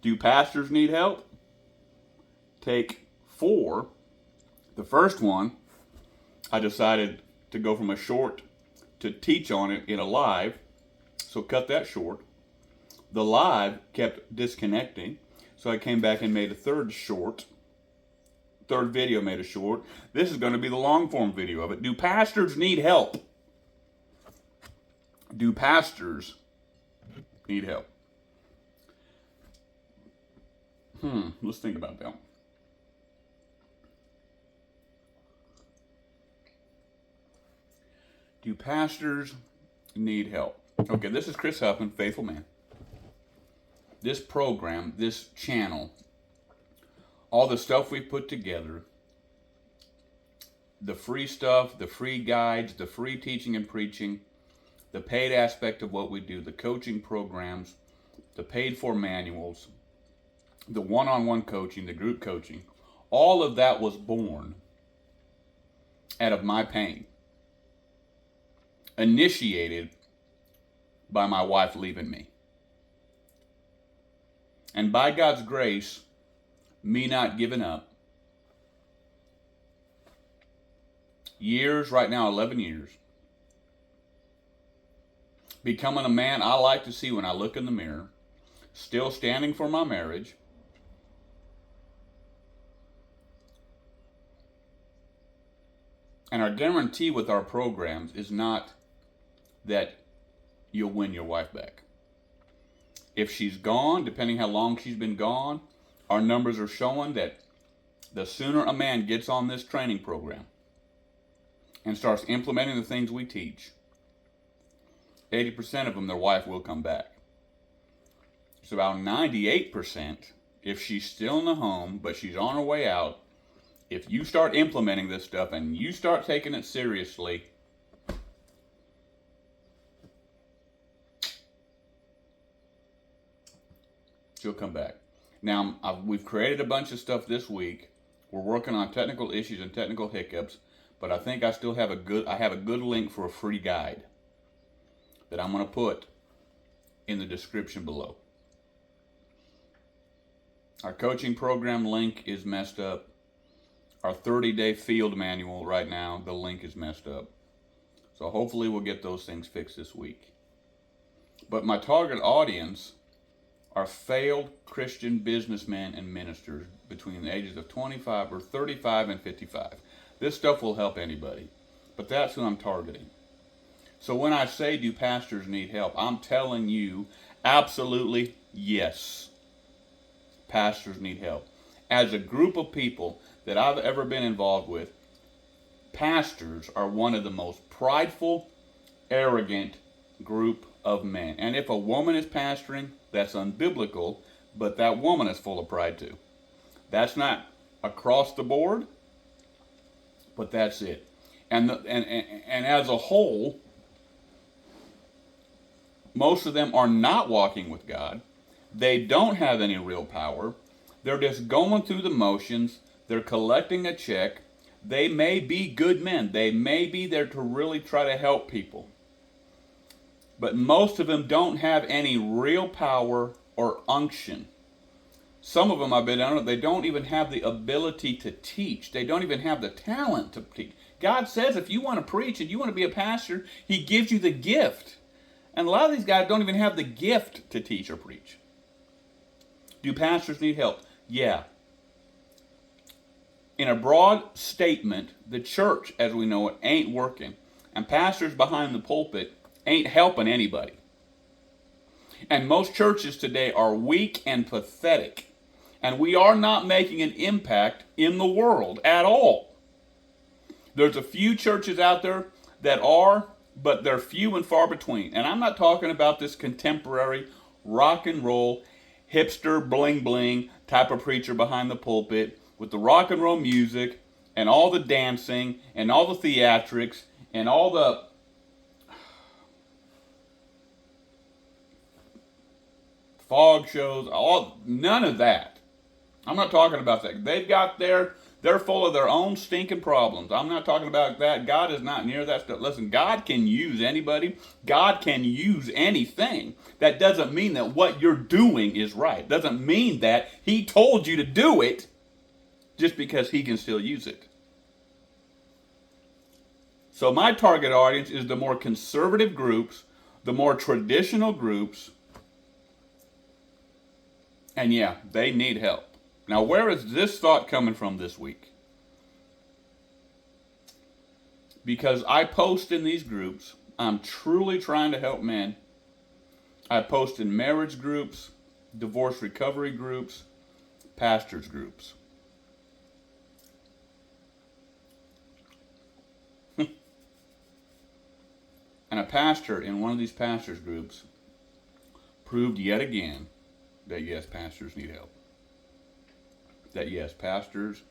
Do pastors need help? Take 4. The first one, I decided to go from a short to teach on it in a live, so cut that short. The live kept disconnecting, so I came back and made a third video made a short. This is going to be the long form video of it. Do pastors need help? Do pastors need help? Let's think about that. Do pastors need help? Okay, this is Chris Huffman, Faithful Man. This program, this channel, all the stuff we put together, the free stuff, the free guides, the free teaching and preaching, the paid aspect of what we do, the coaching programs, the paid for manuals, the one-on-one coaching, the group coaching, all of that was born out of my pain, initiated by my wife leaving me. And by God's grace, me not giving up. Years, right now 11 years. Becoming a man I like to see when I look in the mirror. Still standing for my marriage. And our guarantee with our programs is not that you'll win your wife back. If she's gone, depending how long she's been gone, our numbers are showing that the sooner a man gets on this training program and starts implementing the things we teach, 80% of them, their wife will come back. It's about 98% if she's still in the home, but she's on her way out. If you start implementing this stuff and you start taking it seriously, she'll come back. Now, we've created a bunch of stuff this week. We're working on technical issues and technical hiccups, but I think I still have a good link for a free guide that I'm going to put in the description below. Our coaching program link is messed up. Our 30-day field manual right now, the link is messed up. So hopefully we'll get those things fixed this week. But my target audience are failed Christian businessmen and ministers between the ages of 25 or 35 and 55. This stuff will help anybody, but that's who I'm targeting. So when I say, do pastors need help, I'm telling you absolutely yes. Pastors need help. As a group of people that I've ever been involved with, pastors are one of the most prideful, arrogant group of men. And if a woman is pastoring, that's unbiblical, but that woman is full of pride too. That's not across the board, but that's it. And as a whole, most of them are not walking with God. They don't have any real power. They're just going through the motions. They're collecting a check. They may be good men. They may be there to really try to help people. But most of them don't have any real power or unction. Some of them, I've been on it, they don't even have the ability to teach. They don't even have the talent to teach. God says if you want to preach and you want to be a pastor, He gives you the gift. And a lot of these guys don't even have the gift to teach or preach. Do pastors need help? Yeah. In a broad statement, the church, as we know it, ain't working. And pastors behind the pulpit ain't helping anybody. And most churches today are weak and pathetic. And we are not making an impact in the world at all. There's a few churches out there that are, but they're few and far between. And I'm not talking about this contemporary rock and roll, hipster, bling bling type of preacher behind the pulpit with the rock and roll music and all the dancing and all the theatrics and all the fog shows, none of that. I'm not talking about that. They've got their They're full of their own stinking problems. I'm not talking about that. God is not near that stuff. Listen, God can use anybody. God can use anything. That doesn't mean that what you're doing is right. Doesn't mean that He told you to do it just because He can still use it. So my target audience is the more conservative groups, the more traditional groups, and yeah, they need help. Now, where is this thought coming from this week? Because I post in these groups, I'm truly trying to help men. I post in marriage groups, divorce recovery groups, pastors groups. And a pastor in one of these pastors groups proved yet again that yes, pastors need help. That yes, pastors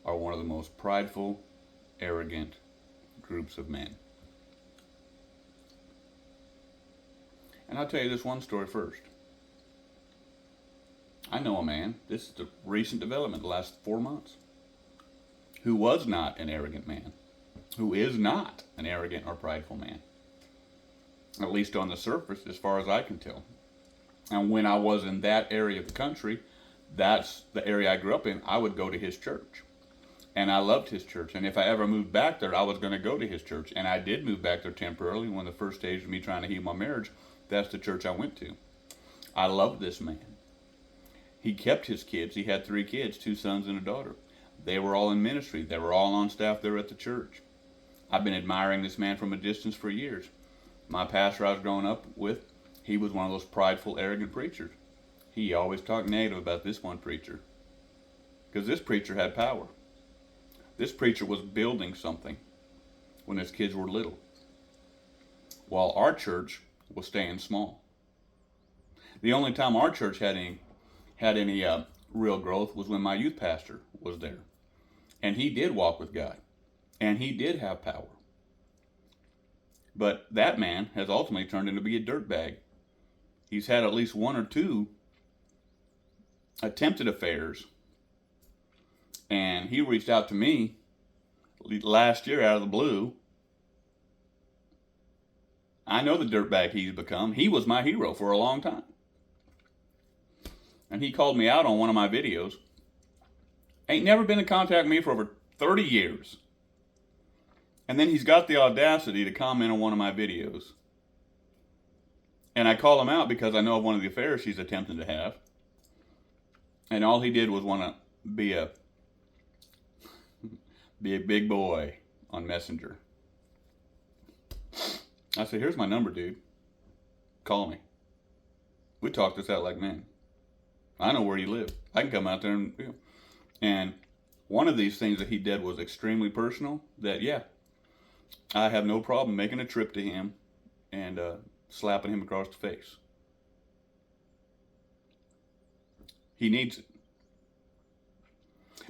are one of the most prideful, arrogant groups of men. And I'll tell you this one story first. I know a man, this is the recent development, the last 4 months, who was not an arrogant man, who is not an arrogant or prideful man. At least on the surface, as far as I can tell. And when I was in that area of the country, that's the area I grew up in, I would go to his church. And I loved his church. And if I ever moved back there, I was going to go to his church. And I did move back there temporarily. When the first stage of me trying to heal my marriage, that's the church I went to. I loved this man. He kept his kids. He had 3 kids, 2 sons and a daughter. They were all in ministry. They were all on staff there at the church. I've been admiring this man from a distance for years. My pastor I was growing up with, he was one of those prideful, arrogant preachers. He always talked negative about this one preacher. Because this preacher had power. This preacher was building something when his kids were little. While our church was staying small. The only time our church had any real growth was when my youth pastor was there. And he did walk with God. And he did have power. But that man has ultimately turned into be a dirtbag. He's had at least 1 or 2 attempted affairs. And he reached out to me last year out of the blue. I know the dirtbag he's become. He was my hero for a long time. And he called me out on one of my videos. Ain't never been in contact with me for over 30 years. And then he's got the audacity to comment on one of my videos. And I call him out because I know of one of the affairs he's attempting to have. And all he did was want to be a big boy on Messenger. I said, here's my number, dude. Call me. We talked this out like men. I know where you live. I can come out there and... And one of these things that he did was extremely personal. That, yeah, I have no problem making a trip to him and slapping him across the face. He needs it.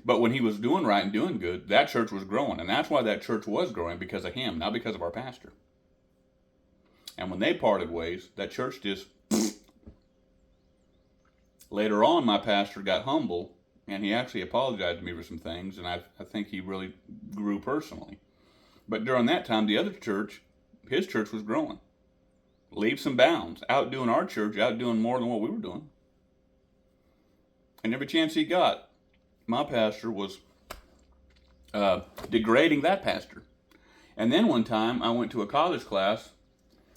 But when he was doing right and doing good, that church was growing. And that's why that church was growing, because of him, not because of our pastor. And when they parted ways, that church just... Later on, my pastor got humble, and he actually apologized to me for some things, and I think he really grew personally. But during that time, the other church, his church was growing. Leaps and bounds, outdoing our church, outdoing more than what we were doing. And every chance he got, my pastor was degrading that pastor. And then one time, I went to a college class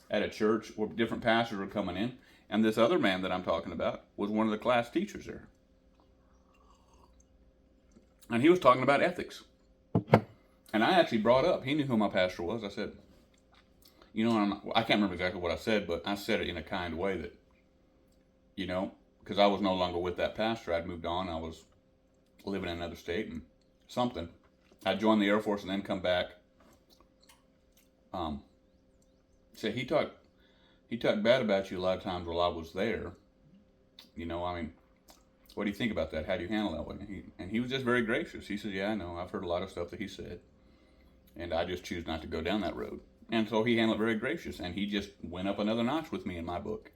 at a church where different pastors were coming in, and this other man that I'm talking about was one of the class teachers there. And he was talking about ethics. And I actually brought up, he knew who my pastor was. I said, you know, I can't remember exactly what I said, but I said it in a kind way that, you know, because I was no longer with that pastor. I'd moved on. I was living in another state and something. I joined the Air Force and then come back. So he talked bad about you a lot of times while I was there. You know, I mean, what do you think about that? How do you handle that? And he was just very gracious. He said, yeah, I know. I've heard a lot of stuff that he said. And I just choose not to go down that road. And so he handled it very gracious. And he just went up another notch with me in my book.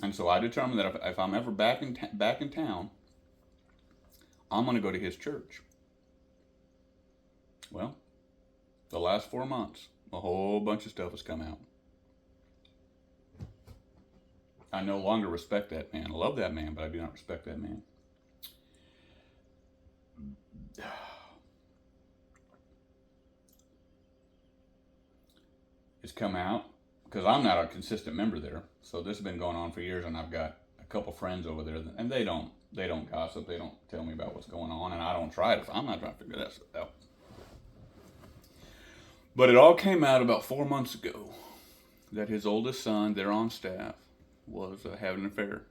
And so I determined that if I'm ever back in town, I'm going to go to his church. Well, the last 4 months, a whole bunch of stuff has come out. I no longer respect that man. I love that man, but I do not respect that man. It's come out because I'm not a consistent member there. So this has been going on for years, and I've got a couple friends over there, and they don't gossip. They don't tell me about what's going on, and I don't try to. I'm not trying to figure that stuff out. But it all came out about 4 months ago that his oldest son, there on staff, was having an affair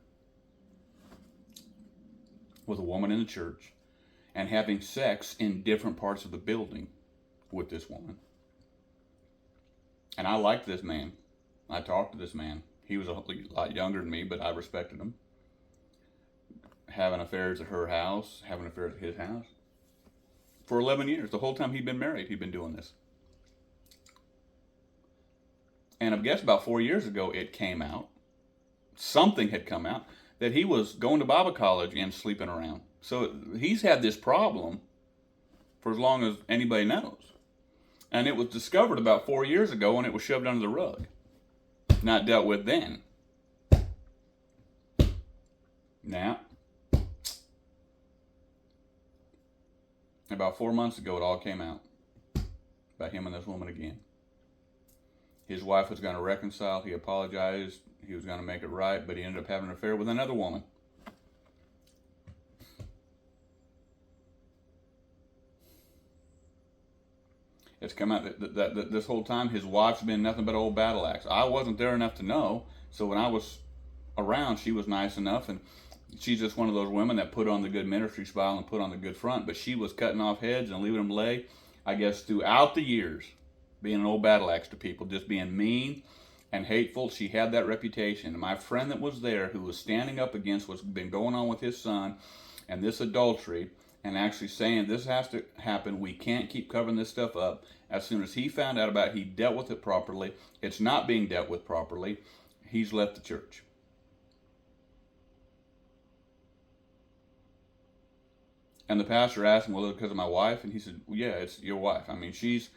with a woman in the church and having sex in different parts of the building with this woman. And I liked this man. I talked to this man. He was a lot younger than me, but I respected him. Having affairs at her house, having affairs at his house. For 11 years. The whole time he'd been married, he'd been doing this. And I guess about 4 years ago, it came out. Something had come out that he was going to Bible college and sleeping around. So he's had this problem for as long as anybody knows. And it was discovered about 4 years ago, and it was shoved under the rug. Not dealt with then. Now, about 4 months ago, it all came out about him and this woman again. His wife was going to reconcile. He apologized. He was going to make it right, but he ended up having an affair with another woman. It's come out that this whole time his wife's been nothing but an old battle axe. I wasn't there enough to know, so when I was around, she was nice enough, and she's just one of those women that put on the good ministry smile and put on the good front, but she was cutting off heads and leaving them lay, I guess, throughout the years, being an old battle axe to people, just being mean and hateful. She had that reputation. And my friend that was there, who was standing up against what's been going on with his son and this adultery, and actually saying this has to happen, we can't keep covering this stuff up. As soon as he found out about it, he dealt with it properly. It's not being dealt with properly. He's left the church. And the pastor asked him, well, because of my wife? And he said, well, yeah, it's your wife. I mean, she's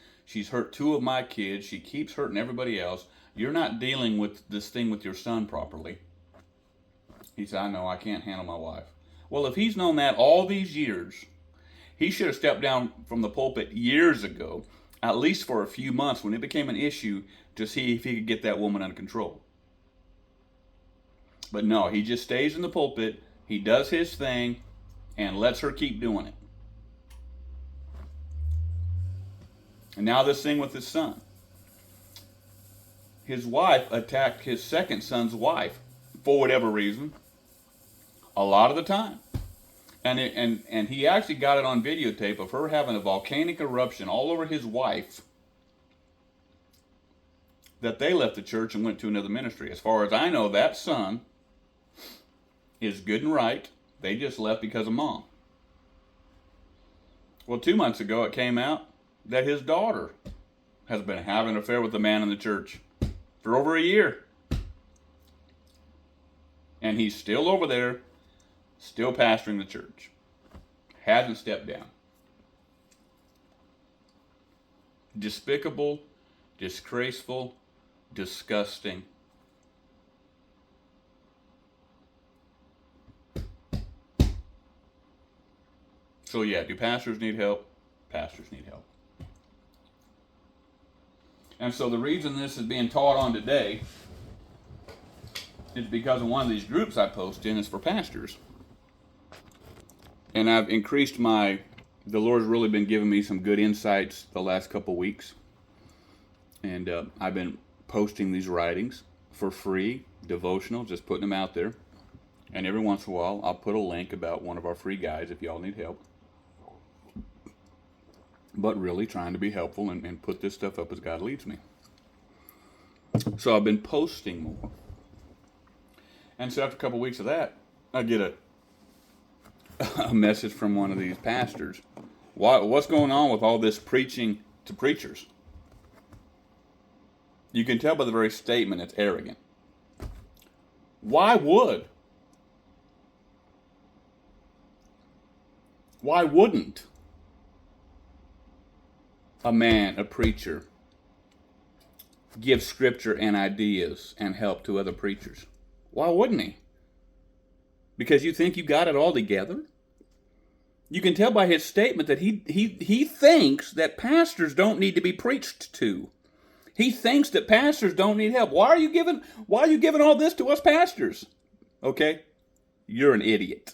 hurt 2 of my kids. She keeps hurting everybody else. You're not dealing with this thing with your son properly. He said, I know, I can't handle my wife. Well, if he's known that all these years, he should have stepped down from the pulpit years ago, at least for a few months when it became an issue, to see if he could get that woman under control. But no, he just stays in the pulpit, he does his thing, and lets her keep doing it. And now this thing with his son. His wife attacked his second son's wife for whatever reason a lot of the time. And he actually got it on videotape of her having a volcanic eruption all over his wife, that they left the church and went to another ministry. As far as I know, that son is good and right. They just left because of mom. Well, 2 months ago it came out that his daughter has been having an affair with a man in the church for over a year. And he's still over there, still pastoring the church. Hasn't stepped down. Despicable, disgraceful, disgusting. So yeah, do pastors need help? Pastors need help. And so the reason this is being taught on today is because of one of these groups I post in is for pastors. And I've increased the Lord's really been giving me some good insights the last couple weeks. And I've been posting these writings for free, devotional, just putting them out there. And every once in a while, I'll put a link about one of our free guides if y'all need help. But really trying to be helpful and put this stuff up as God leads me. So I've been posting more. And so after a couple weeks of that, I get a message from one of these pastors. What's going on with all this preaching to preachers? You can tell by the very statement it's arrogant. Why would? Why wouldn't? a preacher, give scripture and ideas and help to other preachers? Why wouldn't he? Because you think you got it all together? You can tell by his statement that he thinks that pastors don't need to be preached to. He thinks that pastors don't need help. Why are you giving all this to us pastors? Okay? You're an idiot.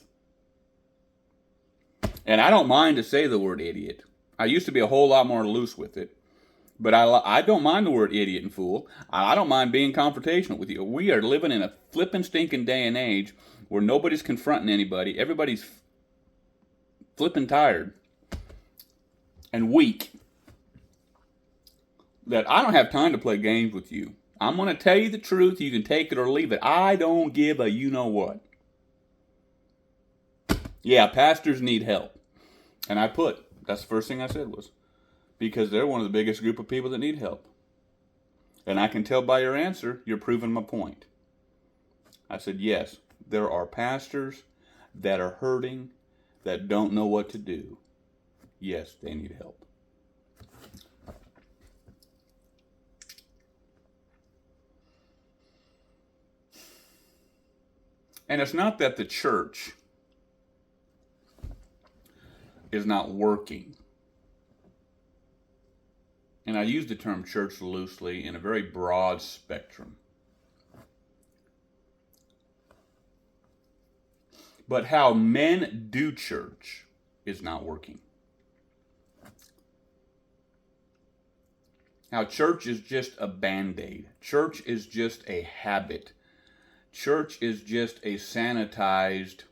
And I don't mind to say the word idiot. I used to be a whole lot more loose with it. But I don't mind the word idiot and fool. I don't mind being confrontational with you. We are living in a flippin' stinking day and age where nobody's confronting anybody. Everybody's flippin' tired and weak. That I don't have time to play games with you. I'm going to tell you the truth. You can take it or leave it. I don't give a you-know-what. Yeah, pastors need help. And that's the first thing I said was, because they're one of the biggest group of people that need help. And I can tell by your answer, you're proving my point. I said, yes, there are pastors that are hurting, that don't know what to do. Yes, they need help. And it's not that the church is not working. And I use the term church loosely in a very broad spectrum. But how men do church is not working. How church is just a band-aid. Church is just a habit. Church is just a sanitized,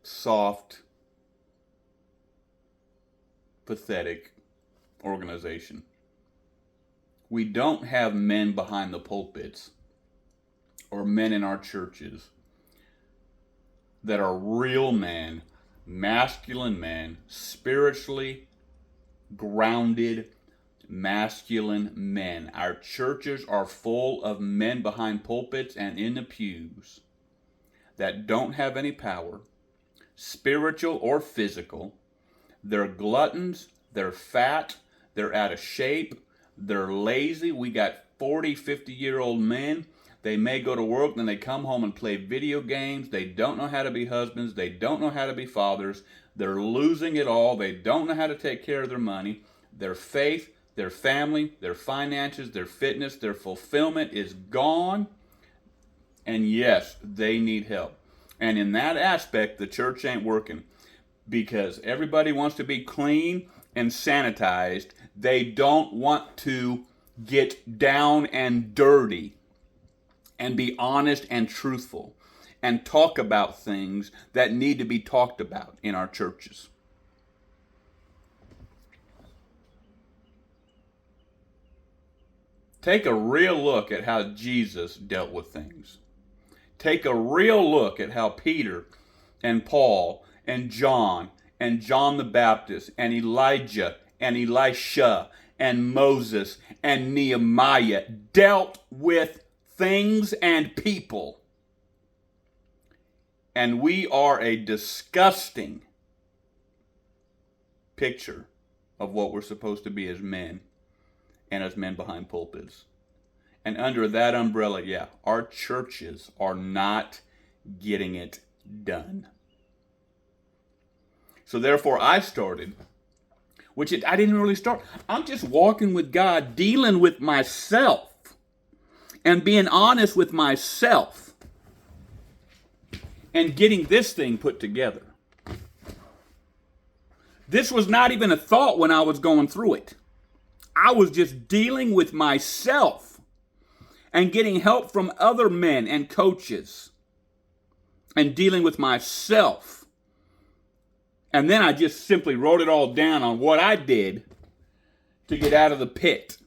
soft, pathetic organization. We don't have men behind the pulpits or men in our churches that are real men, masculine men, spiritually grounded, masculine men. Our churches are full of men behind pulpits and in the pews that don't have any power, spiritual or physical. They're gluttons, they're fat, they're out of shape, they're lazy. We got 40, 50-year-old men. They may go to work, then they come home and play video games. They don't know how to be husbands. They don't know how to be fathers. They're losing it all. They don't know how to take care of their money. Their faith, their family, their finances, their fitness, their fulfillment is gone. And yes, they need help. And in that aspect, the church ain't working, because everybody wants to be clean and sanitized. They don't want to get down and dirty and be honest and truthful and talk about things that need to be talked about in our churches. Take a real look at how Jesus dealt with things. Take a real look at how Peter and Paul and John the Baptist and Elijah and Elisha and Moses and Nehemiah dealt with things and people. And we are a disgusting picture of what we're supposed to be as men and as men behind pulpits. And under that umbrella, yeah, our churches are not getting it done. So therefore I started, I didn't really start. I'm just walking with God, dealing with myself and being honest with myself and getting this thing put together. This was not even a thought when I was going through it. I was just dealing with myself and getting help from other men and coaches and dealing with myself. And then I just simply wrote it all down on what I did to get out of the pit.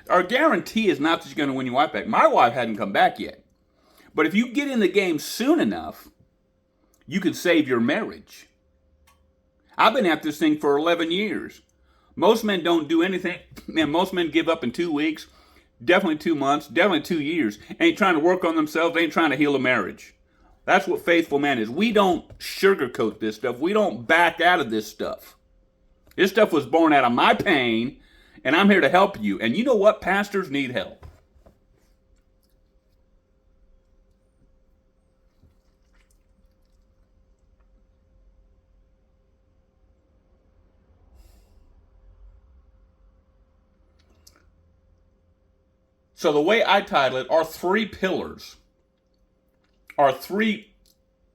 Our guarantee is not that you're going to win your wife back. My wife hadn't come back yet. But if you get in the game soon enough, you can save your marriage. I've been at this thing for 11 years. Most men don't do anything. Man, most men give up in 2 weeks, definitely 2 months, definitely 2 years. Ain't trying to work on themselves, ain't trying to heal a marriage. That's what faithful man is. We don't sugarcoat this stuff. We don't back out of this stuff. This stuff was born out of my pain, and I'm here to help you. And you know what? Pastors need help. So the way I title it are three pillars, are three,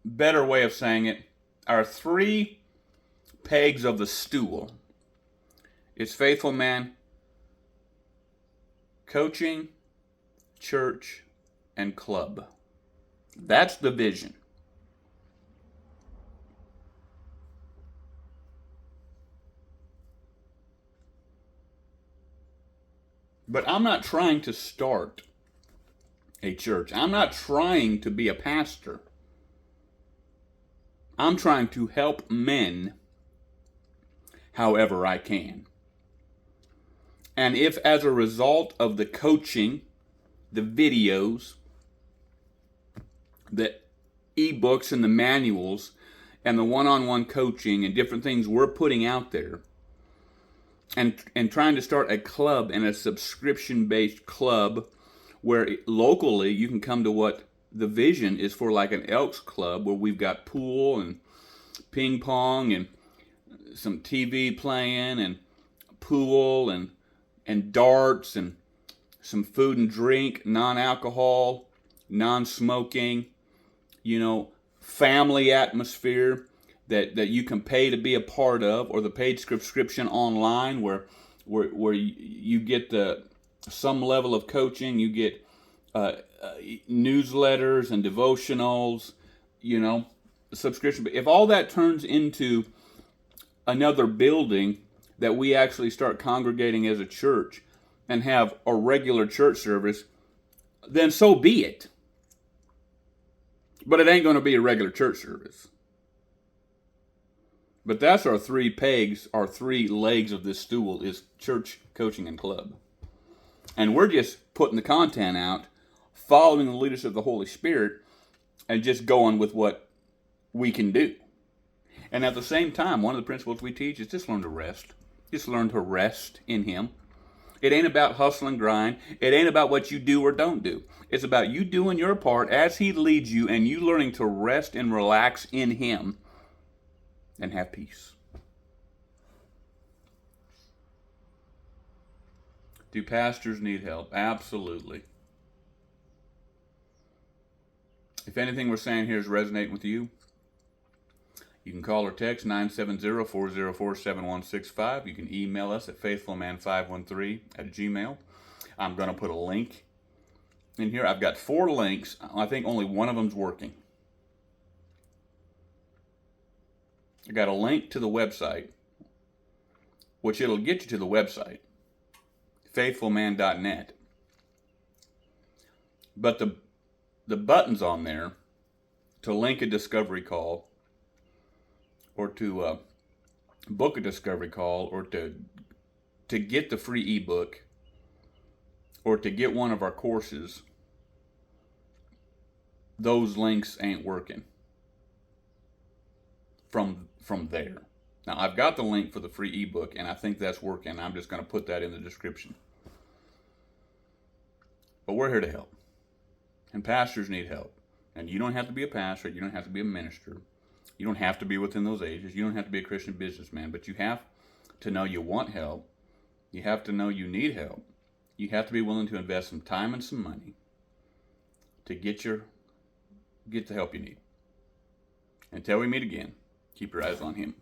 better way of saying it, are three pegs of the stool. It's faithful man, coaching, church, and club. That's the vision. But I'm not trying to start a church. I'm not trying to be a pastor. I'm trying to help men however I can. And if as a result of the coaching, the videos, the ebooks and the manuals, and the one-on-one coaching and different things we're putting out there, and trying to start a club and a subscription-based club where locally you can come to what the vision is for, like an Elks Club, where we've got pool and ping pong and some TV playing and pool and darts and some food and drink, non-alcohol, non-smoking, family atmosphere that you can pay to be a part of, or the paid subscription online where you get some level of coaching, you get newsletters and devotionals, subscription. But if all that turns into another building that we actually start congregating as a church and have a regular church service, then so be it. But it ain't going to be a regular church service. But that's our three pegs, our three legs of this stool is church, coaching, and club. And we're just putting the content out, following the leadership of the Holy Spirit, and just going with what we can do. And at the same time, one of the principles we teach is just learn to rest. Just learn to rest in Him. It ain't about hustle and grind. It ain't about what you do or don't do. It's about you doing your part as He leads you, and you learning to rest and relax in Him and have peace. Do pastors need help? Absolutely. If anything we're saying here is resonating with you, you can call or text 970-404-7165. You can email us at faithfulman513@gmail. I'm going to put a link in here. I've got 4 links. I think only one of them's working. I got a link to the website, which it'll get you to the website, faithfulman.net. But the buttons on there to link a discovery call, or to book a discovery call, or to get the free ebook, or to get one of our courses, those links ain't working from there. Now, I've got the link for the free ebook, and I think that's working. I'm just going to put that in the description. But we're here to help. And pastors need help. And you don't have to be a pastor. You don't have to be a minister. You don't have to be within those ages. You don't have to be a Christian businessman. But you have to know you want help. You have to know you need help. You have to be willing to invest some time and some money to get the help you need. Until we meet again, keep your eyes on Him.